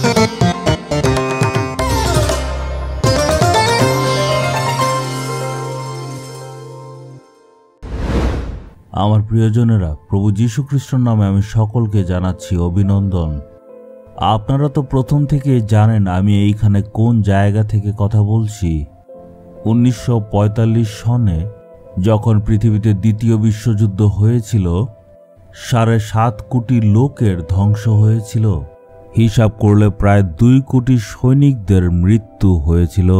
আমার প্রিয়জনেরা, প্রভু যীশু খ্রিস্টের নামে আমি সকলকে জানাচ্ছি অভিনন্দন। আপনারা তো প্রথম থেকে জানেন আমি এইখানে কোন জায়গা থেকে কথা বলছি। 1945 সনে যখন পৃথিবীতে দ্বিতীয় বিশ্বযুদ্ধ হয়েছিল, 7.5 কোটি লোকের ধ্বংস হয়েছিল। হিসাব করলে প্রায় 2 কোটি সৈনিকদের মৃত্যু হয়েছিল।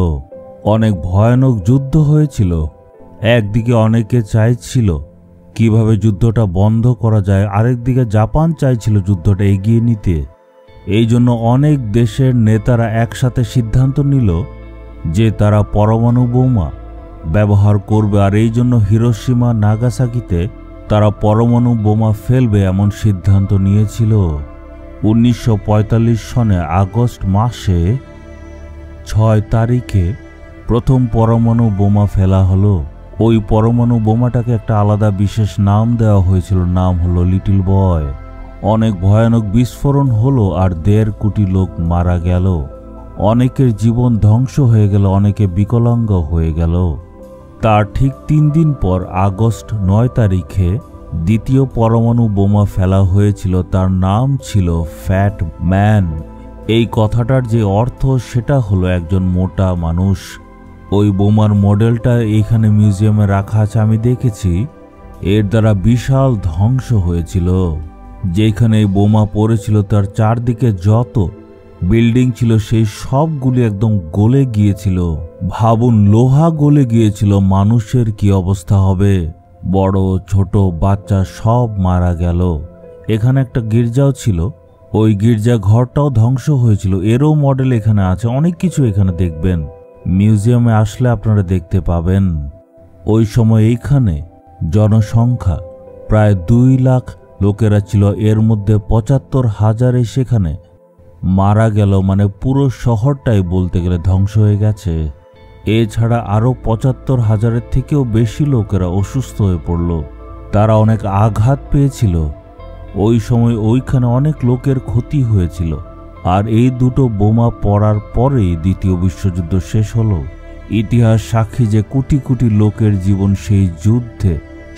অনেক ভয়ানক যুদ্ধ হয়েছিল। একদিকে অনেকে চাইছিল কিভাবে যুদ্ধটা বন্ধ করা যায়, আরেকদিকে জাপান চাইছিল যুদ্ধটা এগিয়ে নিতে। এই জন্য অনেক দেশের নেতারা একসাথে সিদ্ধান্ত নিল যে তারা পরমাণু বোমা ব্যবহার করবে, আর এই জন্য হিরোশিমা নাগাসাকিতে তারা পরমাণু বোমা ফেলবে এমন সিদ্ধান্ত নিয়েছিল। 1945 সনে আগস্ট মাসে 6 তারিখে প্রথম পরমাণু বোমা ফেলা হলো। ওই পরমাণু বোমাটাকে একটা আলাদা বিশেষ নাম দেওয়া হয়েছিল, নাম হলো লিটল বয়। অনেক ভয়ানক বিস্ফোরণ হলো আর 1.5 কোটি লোক মারা গেল। অনেকের জীবন ধ্বংস হয়ে গেল, অনেকে বিকলাঙ্গ হয়ে গেল। তার ঠিক 3 দিন পর আগস্ট 9 তারিখে দ্বিতীয় পরমাণু বোমা ফেলা হয়েছিল। তার নাম ছিল ফ্যাট ম্যান। এই কথাটার যে অর্থ সেটা হলো একজন মোটা মানুষ। ওই বোমার মডেলটা এইখানে মিউজিয়ামে রাখা আছে, আমি দেখেছি। এর দ্বারা বিশাল ধ্বংস হয়েছিল। যেখানে এই বোমা পড়েছিল তার চারদিকে যত বিল্ডিং ছিল সেই সবগুলি একদম গলে গিয়েছিল। ভাবুন, লোহা গলে গিয়েছিল, মানুষের কি অবস্থা হবে। বড় ছোট বাচ্চা সব মারা গেল। এখানে একটা গির্জাও ছিল, ওই গির্জা ঘরটাও ধ্বংস হয়েছিল। এরও মডেল এখানে আছে। অনেক কিছু এখানে দেখবেন, মিউজিয়ামে আসলে আপনারা দেখতে পাবেন। ওই সময় এইখানে জনসংখ্যা প্রায় 2 লাখ লোকেরা ছিল। এর মধ্যে 75,000 সেখানে মারা গেল, মানে পুরো শহরটাই বলতে গেলে ধ্বংস হয়ে গেছে। এছাড়া আরও 75,000-এর থেকেও বেশি লোকেরা অসুস্থ হয়ে পড়ল। তারা অনেক আঘাত পেয়েছিল। ওই সময় ওইখানে অনেক লোকের ক্ষতি হয়েছিল। আর এই দুটো বোমা পড়ার পরেই দ্বিতীয় বিশ্বযুদ্ধ শেষ হলো। ইতিহাস সাক্ষী যে কোটি কোটি লোকের জীবন সেই যুদ্ধে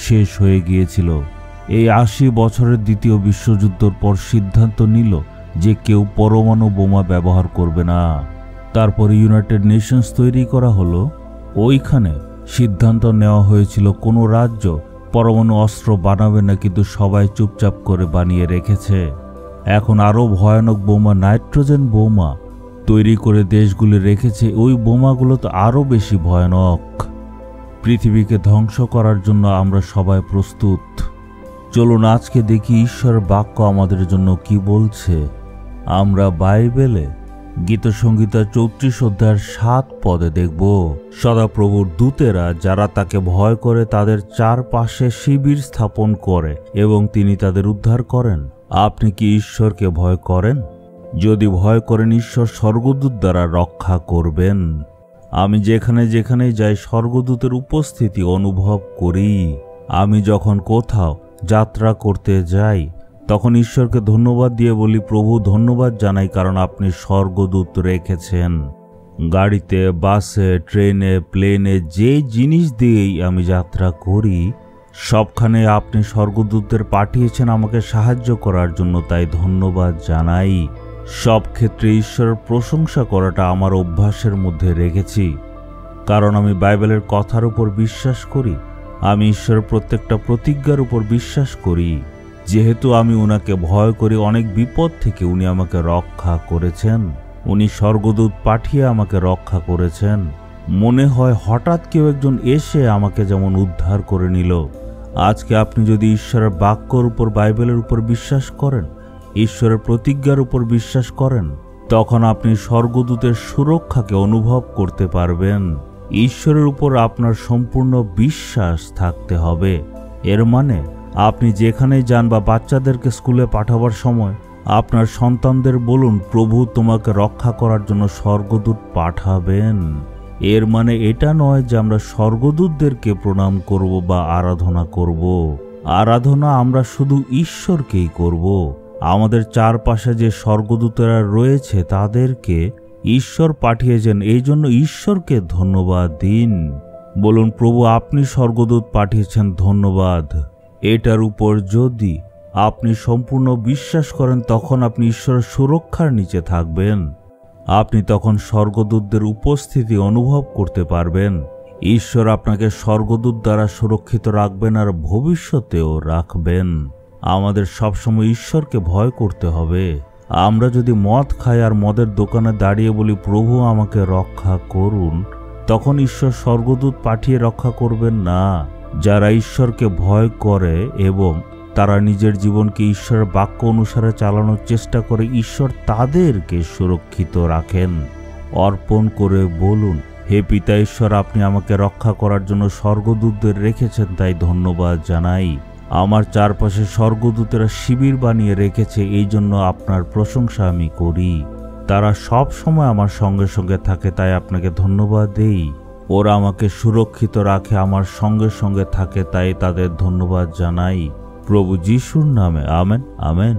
শেষ হয়ে গিয়েছিল। এই 80 বছরের দ্বিতীয় বিশ্বযুদ্ধের পর সিদ্ধান্ত নিল যে কেউ পরমাণু বোমা ব্যবহার করবে না। তারপরে ইউনাইটেড নেশনস তৈরি করা হলো। ওইখানে সিদ্ধান্ত নেওয়া হয়েছিল কোনো রাজ্য পরমাণু অস্ত্র বানাবে না, কিন্তু সবাই চুপচাপ করে বানিয়ে রেখেছে। এখন আরও ভয়ানক বোমা, নাইট্রোজেন বোমা তৈরি করে দেশগুলি রেখেছে। ওই বোমাগুলো তো আরও বেশি ভয়ানক। পৃথিবীকে ধ্বংস করার জন্য আমরা সবাই প্রস্তুত। চলুন আজকে দেখি ঈশ্বরের বাক্য আমাদের জন্য কি বলছে। আমরা বাইবেলে গীতসংহিতা 34 অধ্যায়ের 7 পদে দেখব, সদাপ্রভুর দূতেরা যারা তাকে ভয় করে তাদের চারপাশে শিবির স্থাপন করে এবং তিনি তাদের উদ্ধার করেন। আপনি কি ঈশ্বরকে ভয় করেন? যদি ভয় করেন, ঈশ্বর স্বর্গদূত দ্বারা রক্ষা করবেন। আমি যেখানে যেখানে যাই স্বর্গদূতের উপস্থিতি অনুভব করি। আমি যখন কোথাও যাত্রা করতে যাই তখন ঈশ্বরকে ধন্যবাদ দিয়ে বলি, প্রভু ধন্যবাদ জানাই কারণ আপনি স্বর্গদূত রেখেছেন। গাড়িতে, বাসে, ট্রেনে, প্লেনে যে জিনিস দিয়েই আমি যাত্রা করি সবখানে আপনি স্বর্গদূতদের পাঠিয়েছেন আমাকে সাহায্য করার জন্য, তাই ধন্যবাদ জানাই। সব ক্ষেত্রে ঈশ্বরের প্রশংসা করাটা আমার অভ্যাসের মধ্যে রেখেছি, কারণ আমি বাইবেলের কথার উপর বিশ্বাস করি। আমি ঈশ্বরের প্রত্যেকটা প্রতিজ্ঞার উপর বিশ্বাস করি। যেহেতু আমি উনাকে ভয় করি, অনেক বিপদ থেকে উনি আমাকে রক্ষা করেছেন। উনি স্বর্গদূত পাঠিয়ে আমাকে রক্ষা করেছেন। মনে হয় হঠাৎ কেউ একজন এসে আমাকে যেমন উদ্ধার করে নিল। আজকে আপনি যদি ঈশ্বরের বাক্যর উপর, বাইবেলের উপর বিশ্বাস করেন, ঈশ্বরের প্রতিজ্ঞার উপর বিশ্বাস করেন, তখন আপনি স্বর্গদূতের সুরক্ষাকে অনুভব করতে পারবেন। ঈশ্বরের উপর আপনার সম্পূর্ণ বিশ্বাস থাকতে হবে। এর মানে আপনি যেখানেই যান বা বাচ্চাদেরকে স্কুলে পাঠাবার সময় আপনার সন্তানদের বলুন, প্রভু তোমাকে রক্ষা করার জন্য স্বর্গদূত পাঠাবেন। এর মানে এটা নয় যে আমরা স্বর্গদূতদেরকে প্রণাম করব বা আরাধনা করব। আরাধনা আমরা শুধু ঈশ্বরকেই করব। আমাদের চারপাশে যে স্বর্গদূতেরা রয়েছে তাদেরকে ঈশ্বর পাঠিয়েছেন, এই জন্য ঈশ্বরকে ধন্যবাদ দিন। বলুন, প্রভু আপনি স্বর্গদূত পাঠিয়েছেন, ধন্যবাদ। এটার উপর যদি আপনি সম্পূর্ণ বিশ্বাস করেন তখন আপনি ঈশ্বরের সুরক্ষার নিচে থাকবেন। আপনি তখন স্বর্গদূতদের উপস্থিতি অনুভব করতে পারবেন। ঈশ্বর আপনাকে স্বর্গদূত দ্বারা সুরক্ষিত রাখবেন আর ভবিষ্যতেও রাখবেন। আমাদের সবসময় ঈশ্বরকে ভয় করতে হবে। আমরা যদি মদ খাই আর মদের দোকানে দাঁড়িয়ে বলি প্রভু আমাকে রক্ষা করুন, তখন ঈশ্বর স্বর্গদূত পাঠিয়ে রক্ষা করবেন না। যারা ঈশ্বরকে ভয় করে এবং তারা নিজের জীবনকে ঈশ্বরের বাক্য অনুসারে চালানোর চেষ্টা করে, ঈশ্বর তাদেরকে সুরক্ষিত রাখেন। অর্পণ করে বলুন, হে পিতা ঈশ্বর, আপনি আমাকে রক্ষা করার জন্য স্বর্গদূতদের রেখেছেন, তাই ধন্যবাদ জানাই। আমার চারপাশে স্বর্গদূতেরা শিবির বানিয়ে রেখেছে, এই জন্য আপনার প্রশংসা আমি করি। তারা সব সময় আমার সঙ্গে সঙ্গে থাকে, তাই আপনাকে ধন্যবাদ দেই। ওরা আমাকে সুরক্ষিত রাখে, আমার সঙ্গে সঙ্গে থাকে, তাই তাদের ধন্যবাদ জানাই। প্রভু যিশুর নামে আমেন, আমেন।